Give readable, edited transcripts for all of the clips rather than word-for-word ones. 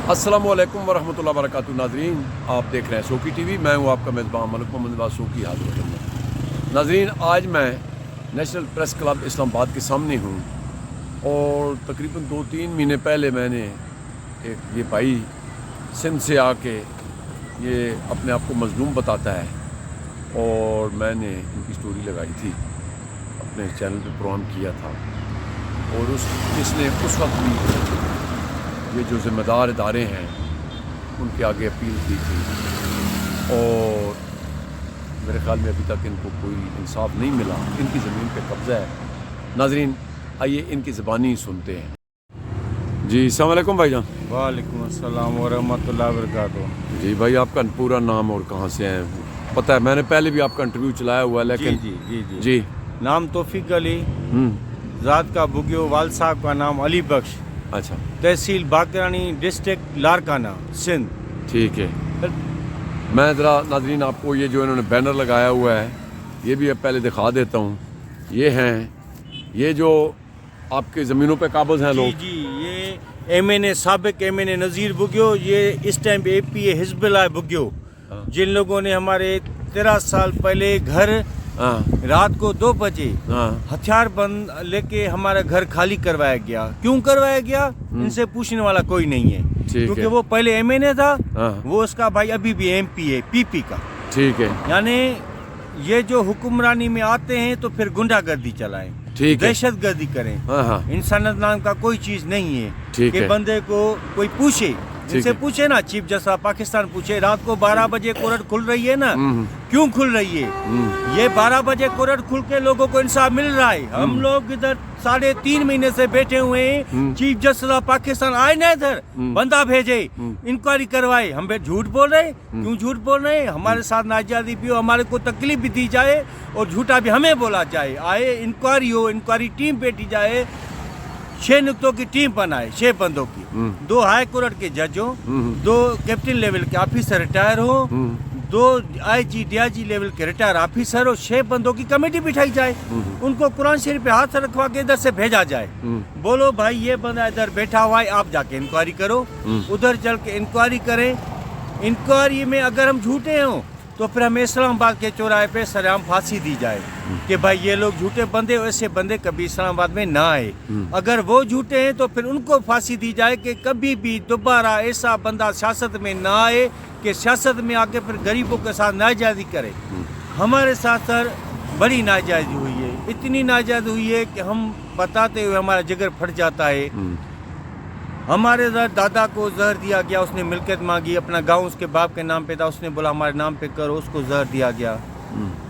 अस्सलाम वालेकुम वरहमतुल्लाहि वबरकातुहू। नाज़रीन, आप देख रहे हैं शौकी टीवी। मैं हूं आपका मेज़बान मलिक मोहम्मद नवाज़ शौकी हाज़िर हूं। नाज़रीन, आज मैं नेशनल प्रेस क्लब इस्लामाबाद के सामने हूं और तकरीबन 2-3 महीने पहले मैंने ये भाई सिंध से आके ये अपने आप को मज़लूम बताता है और मैंने इनकी स्टोरी लगाई थी, अपने चैनल पे प्रोग्राम किया था और इसने उस वक्त भी ये जो ज़िम्मेदार इदारे हैं उनके आगे अपील की थी और मेरे ख़्याल में अभी तक इनको कोई इंसाफ नहीं मिला। इनकी ज़मीन पे कब्ज़ा है। नाज़रीन, आइए इनकी ज़बानी सुनते हैं। जी, अस्सलाम वालेकुम भाईजान। वालेकुम अस्सलाम वरहमतुल्लाहि वबरकातुहू। जी भाई, आपका पूरा नाम और कहाँ से हैं? पता है, मैंने पहले भी आपका इंटरव्यू चलाया हुआ है, लेकिन जी नाम तौफीक अली, ज़ात का बुगियो, वाल साहब का नाम अली बख्श, अच्छा, तहसील बाकरानी, डिस्ट्रिक्ट लारकाना, सिंध। ठीक है। मैं ज़रा नाज़रीन आपको ये जो इन्होंने बैनर लगाया हुआ है ये भी अब पहले दिखा देता हूँ। ये जो आपके ज़मीनों पे काबिज़ हैं लोग। जी, ये MNA साबिक MNA नज़ीर बुगियो, ये इस टाइम पे APA हिज़्बुल्लाह बुगियो, जिन लोगों ने हमारे 13 साल पहले घर रात को 2 बजे हथियार बंद लेके हमारा घर खाली करवाया गया। क्यों करवाया गया? इनसे पूछने वाला कोई नहीं है, क्योंकि वो पहले MNA था, वो उसका भाई अभी भी MP है, PP का। ठीक है। यानी ये जो हुक्मरानी में आते हैं तो फिर गुंडागर्दी चलाएं, दहशत गर्दी करें। इंसानियत नाम का कोई चीज नहीं है कि बंदे को कोई पूछे। जिनसे पूछे ना, चीफ जस्टिस पाकिस्तान पूछे, रात को 12 बजे कोर्ट खुल रही है ना, क्यों खुल रही है? ये 12 बजे कोर्ट खुल के लोगों को इंसाफ मिल रहा है। हम लोग इधर 3.5 महीने से बैठे हुए हैं। चीफ जस्टिस पाकिस्तान आए ना इधर, बंदा भेजे, इंक्वायरी करवाए। हम झूठ बोल रहे? क्यों झूठ बोल रहे? हमारे साथ नाजायज़ी भी हो, हमारे को तकलीफ भी दी जाए और झूठा भी हमें बोला जाए। आए इंक्वायरी हो, इंक्वायरी टीम बैठी जाए, 6 नुक्तों की टीम बनाए, 6 बंदों की, 2 हाई कोर्ट के जज हो, 2 कैप्टन लेवल के ऑफिसर रिटायर हो, 2 IG DIG लेवल के रिटायर ऑफिसर हो, 6 बंदों की कमेटी बिठाई जाए। उनको कुरान शरीफ पे हाथ रखवा के इधर से भेजा जाए। बोलो भाई, ये बंदा इधर बैठा हुआ है, आप जाके इंक्वायरी करो। उधर चल के इंक्वायरी करें। इंक्वायरी में अगर हम झूठे हों तो फिर हमें इस्लामाबाद के चौराहे पे सरेआम फांसी दी जाए कि भाई ये लोग झूठे बंदे, वैसे बंदे कभी इस्लामाबाद में ना आए। अगर वो झूठे हैं तो फिर उनको फांसी दी जाए कि कभी भी दोबारा ऐसा बंदा सियासत में ना आए कि सियासत में आके फिर गरीबों के साथ नाजायज़ी करे। हमारे साथ सर बड़ी नाजायज़ी हुई है, इतनी नाजायज़ी हुई है कि हम बताते हुए हमारा जिगर फट जाता है। हमारे दादा को जहर दिया गया, उसने मिल्कियत मांगी, अपना गांव उसके बाप के नाम पे था, उसने बोला हमारे नाम पे करो, उसको जहर दिया गया।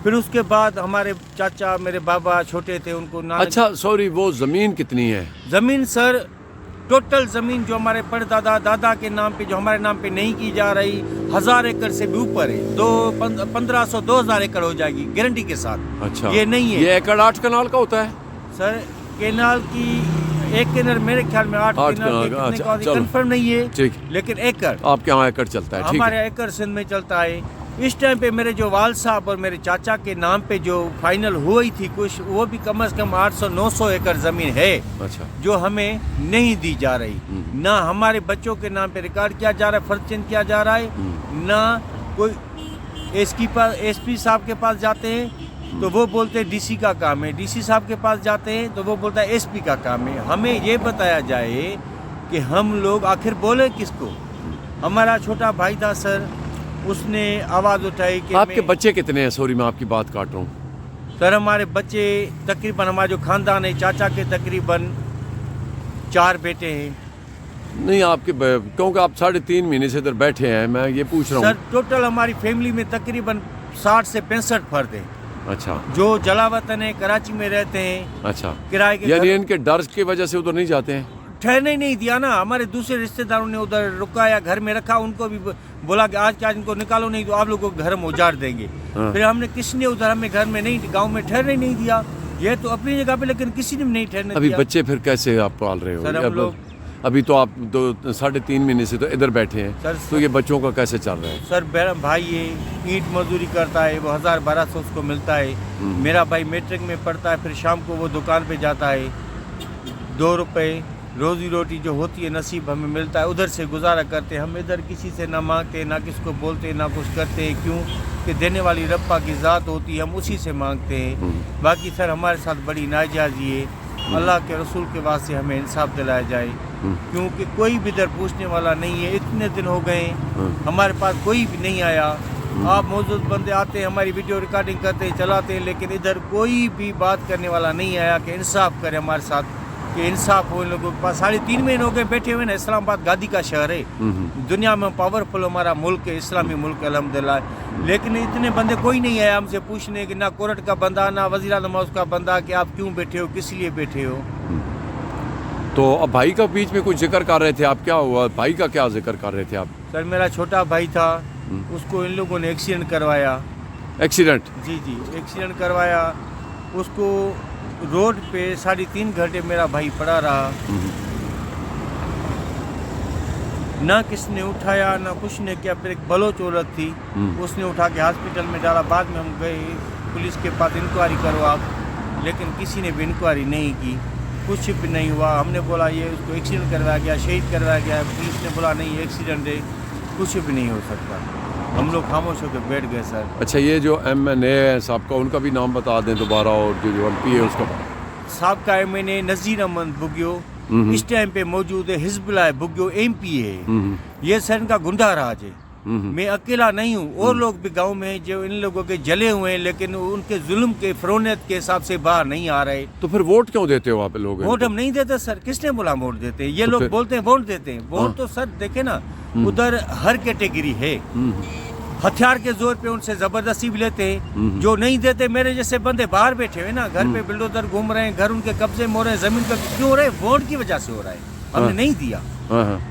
फिर उसके बाद हमारे चाचा, मेरे बाबा छोटे थे, उनको अच्छा सॉरी, वो ज़मीन कितनी है? ज़मीन सर, टोटल ज़मीन जो हमारे परदादा दादा के नाम पे, जो हमारे नाम पे नहीं की जा रही, 1000 एकड़ से भी ऊपर है। 1500-2000 एकड़ हो जाएगी गारंटी के साथ। अच्छा, ये नहीं है। ये एकड़ 8 कनाल का होता है सर? केनाल की एक केनाल मेरे ख्याल में 8 केनाल कंफर्म नहीं है, लेकिन एकड़ आपके यहाँ एकड़ चलता है? हमारे एकड़ सिंध में चलता है। इस टाइम पे मेरे जो वाल साहब और मेरे चाचा के नाम पे जो फाइनल हुई थी कुछ, वो भी कम से कम 800-900 एकड़ जमीन है। अच्छा, जो हमें नहीं दी जा रही। ना हमारे बच्चों के नाम पे रिकॉर्ड किया जा रहा है, फर्ज चेंज किया जा रहा है। ना कोई SP साहब के पास जाते हैं तो वो बोलते हैं DC का काम है, DC साहब के पास जाते हैं तो वो बोलता है SP का काम है। हमें ये बताया जाए कि हम लोग आखिर बोले किसको? हमारा छोटा भाई था सर, उसने आवाज़ उठाई कि आपके बच्चे कितने हैं? सॉरी मैं आपकी बात काट रहा हूँ सर। हमारे बच्चे तकरीबन, हमारा जो खानदान है, चाचा के तकरीबन 4 बेटे हैं। नहीं, आपके क्योंकि आप 3.5 महीने से इधर बैठे हैं, मैं ये पूछ रहा हूँ। सर टोटल हमारी फैमिली में तकरीबन 60 से 65 फर्द हैं। अच्छा, जो जलावतन है, कराची में रहते हैं। अच्छा, किराए के, यानी इनके डर की वजह से उधर नहीं जाते हैं? ठहरने नहीं दिया ना। हमारे दूसरे रिश्तेदारों ने उधर रुकाया, घर में रखा, उनको भी बोला कि आज के आज इनको निकालो, नहीं तो आप लोगों को घर में उजाड़ देंगे। फिर हमने किसी ने उधर हमें घर में नहीं, गांव में ठहरने नहीं दिया। ये तो अपनी जगह पे, लेकिन किसी ने नहीं ठहरने दिया। अभी बच्चे फिर कैसे आप पाल रहे हो? सर हम लोग अभी तो आप 3.5 महीने से तो इधर बैठे हैं सर, तो ये बच्चों का कैसे चल रहा है? सर मेरा भाई ये ईंट मजदूरी करता है, वो 1000-1200 उसको मिलता है। मेरा भाई मैट्रिक में पढ़ता है, फिर शाम को वो दुकान पे जाता है, 2 रुपए روزی روٹی جو ہوتی ہے نصیب ہمیں ملتا ہے ادھر سے گزارا کرتے ہیں. ہم ادھر کسی سے نہ مانگتے نہ کس کو بولتے نہ کچھ کرتے ہیں, کیوں کہ دینے والی ربا کی ذات ہوتی ہے, ہم اسی سے مانگتے ہیں. باقی سر ہمارے ساتھ بڑی ناجائزی ہے, اللہ کے رسول کے واسطے ہمیں انصاف دلایا جائے, کیونکہ کوئی بھی ادھر پوچھنے والا نہیں ہے. اتنے دن ہو گئے ہمارے پاس کوئی بھی نہیں آیا. آپ موجود بندے آتے ہیں, ہماری ویڈیو ریکارڈنگ کرتے ہیں, چلاتے ہیں, لیکن ادھر کوئی بھی بات کرنے والا نہیں آیا کہ انصاف کرے ہمارے ساتھ, کہ انصاف ہو. ان لوگوں کے پاس 3.5 مہینے ہو گئے بیٹھے ہوئے نا. اسلام آباد گادی کا شہر ہے, دنیا میں پاورفل ہمارا ملک ہے, اسلامی ملک الحمدللہ, لیکن اتنے بندے کوئی نہیں آیا ہم سے پوچھنے کہ نہ کورٹ کا بندہ نہ وزیر اعظم ہاؤس کا بندہ کہ آپ کیوں بیٹھے ہو, کس لیے بیٹھے ہو. تو اب بھائی کا بیچ میں کچھ ذکر کر رہے تھے آپ, کیا ہوا بھائی کا, کیا ذکر کر رہے تھے آپ؟ سر میرا چھوٹا بھائی تھا, اس کو ان لوگوں نے ایکسیڈنٹ کروایا. ایکسیڈنٹ؟ جی ایکسیڈنٹ کروایا. اس کو روڈ پہ 3.5 گھنٹے میرا بھائی پڑا رہا, نہ کس نے اٹھایا نہ کچھ نے کیا. پھر ایک بلوچ عورت تھی, اس نے اٹھا کے ہاسپٹل میں ڈالا. بعد میں ہم گئے پولیس کے پاس, انکوائری کرو آپ, لیکن کسی نے بھی انکوائری نہیں کی, کچھ بھی نہیں ہوا. ہم نے بولا یہ اس کو ایکسیڈنٹ کروایا گیا, شہید کروایا گیا. پولیس نے بولا نہیں ایکسیڈنٹ ہے, کچھ بھی نہیں ہو سکتا. ہم لوگ خاموش ہو کے بیٹھ گئے سر. اچھا, یہ جو MNA ہے صاحب کا, ان کا بھی نام بتا دیں دوبارہ, اور جو MP ہے اس کا. صاحب کا MNA نذیر احمد بگیو اس ٹائم پہ موجود ہے. حزب اللہ بگیو MP ہے. یہ سر ان کا گنڈا راج ہے. میں اکیلا نہیں ہوں, اور لوگ بھی گاؤں میں جو ان لوگوں کے جلے ہوئے ہیں, لیکن ان کے ظلم کے فرونت کے حساب سے باہر نہیں آ رہے. تو پھر ووٹ کیوں دیتے ہو آپ لوگ؟ ووٹ ہم نہیں دیتے سر. کس نے بولا ووٹ دیتے؟ یہ لوگ بولتے ہیں ووٹ دیتے ہیں. ووٹ تو سر دیکھیں نا, ادھر ہر کیٹیگری ہے. ہتھیار کے زور پہ ان سے زبردستی بھی لیتے ہیں. جو نہیں دیتے, میرے جیسے بندے باہر بیٹھے ہوئے نا, گھر پہ بلڈوزر گھوم رہے ہیں, گھر ان کے قبضے میں ہو رہے ہیں, زمین پہ کیوں ہو رہے ہیں؟ ووٹ کی وجہ سے ہو رہا ہے. ہم نے نہیں دیا,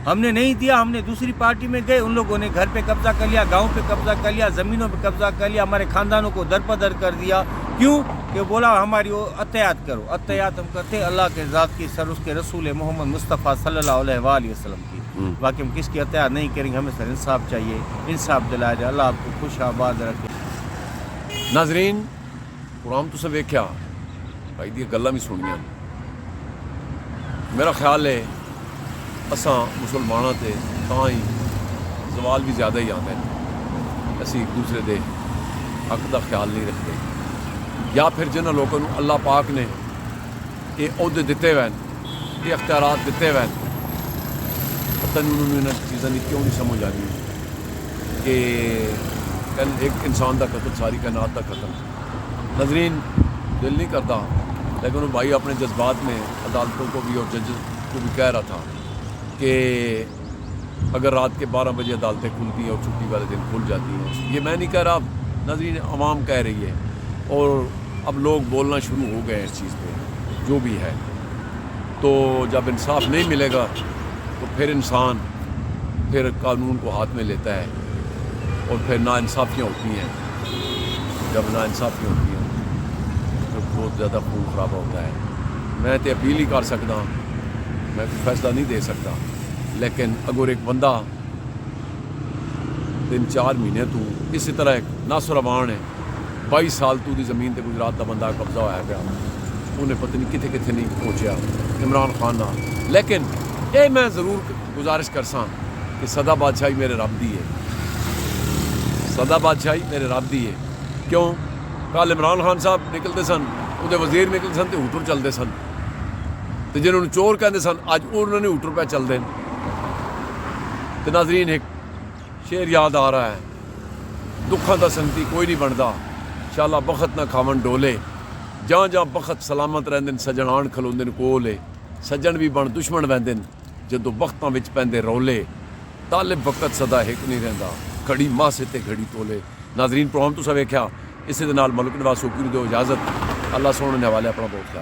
ہم نے نہیں دیا. ہم نے دوسری پارٹی میں گئے, ان لوگوں نے گھر پہ قبضہ کر لیا, گاؤں پہ قبضہ کر لیا, زمینوں پہ قبضہ کر لیا, ہمارے خاندانوں کو درپدر کر دیا. کیوں کہ بولا ہماری وہ اطاعت کرو. اطاعت ہم کرتے ہیں اللہ کے ذات کی, سر اس کے رسول محمد مصطفیٰ صلی اللہ علیہ وآلہ وسلم کی. باقی ہم کس کی اطاعت نہیں کریں گے. ہمیں سر انصاف چاہیے, انصاف دلایا جائے. اللہ آپ کو خوش آباد رکھے. ناظرین, قرآن تو سب ویکھیا بھائی دی گلاں بھی سنیاں. میرا خیال ہے اساں مسلماناں تے تاں ہی زوال بھی زیادہ ہی آندے ہیں. اسی ایک دوسرے دے حق دا خیال نہیں رکھتے, یا پھر جنہاں لوگوں نوں اللہ پاک نے یہ عہدے دیتے ہوئے, یہ اختیارات دیتے ہوئے, پتہ نہیں انہوں نے چیزاں کیوں نہیں سمجھ آئی کہ ایک انسان دا قتل ساری کائنات دا قتل. ناظرین, دل نہیں کرتا, لیکن وہ بھائی اپنے جذبات میں عدالتوں کو بھی اور ججز کو بھی کہہ رہا تھا کہ اگر رات کے 12 بجے عدالتیں کھلتی ہیں اور چھٹی والے دن کھل جاتی ہیں. یہ میں نہیں کہہ رہا, ناظرین عوام کہہ رہی ہے, اور اب لوگ بولنا شروع ہو گئے اس چیز پہ. جو بھی ہے, تو جب انصاف نہیں ملے گا تو پھر انسان پھر قانون کو ہاتھ میں لیتا ہے, اور پھر ناانصافیاں ہوتی ہیں. جب ناانصافیاں ہوتی ہیں تو بہت زیادہ خون خرابہ ہوتا ہے. میں تو اپیل ہی کر سکتا ہوں, میں کوئی فیصلہ نہیں دے سکتا, لیکن اگر ایک بندہ 3-4 مہینے تو اسی طرح ایک ناصر عوان ہے, 22 سال تو دی زمین تے گجرات دا بندہ قبضہ ہوا پیا, انہیں پتہ نہیں کتنے کتنے نہیں پہنچیا عمران خان نہ. لیکن یہ میں ضرور گزارش کرساں کہ سدا بادشاہی میرے رب دی ہے, سدا بادشاہی میرے رب دی ہے. کیوں؟ کل عمران خان صاحب نکلتے سن, وہ وزیر نکلتے سن تو ہوٹر چلتے سن, تو جنہوں نے چور کہتے سن اج انہوں نے ہوٹر پہ چلتے ہیں. تو ناظرین, ایک شعر یاد آ رہا ہے, دکھاں دا سنگتی کوئی نہیں بنتا, شالا بخت نہ کھاون ڈولے, جہاں جہاں بخت سلامت رہندے سجن آن کھلوندے کولے, سجن بھی بن دشمن ویندے جدوں وقتاں وچ پیندے رولے, طالب وقت سدا ایک نہیں رہندا, گھڑی ماسے تے گھڑی تولے. ناظرین, پروگرام تو سب ویکھیا, اسے دے نال ملک نواز سوکی نوں دو اجازت. اللہ سونے نے حوالے اپنا بہت خیال.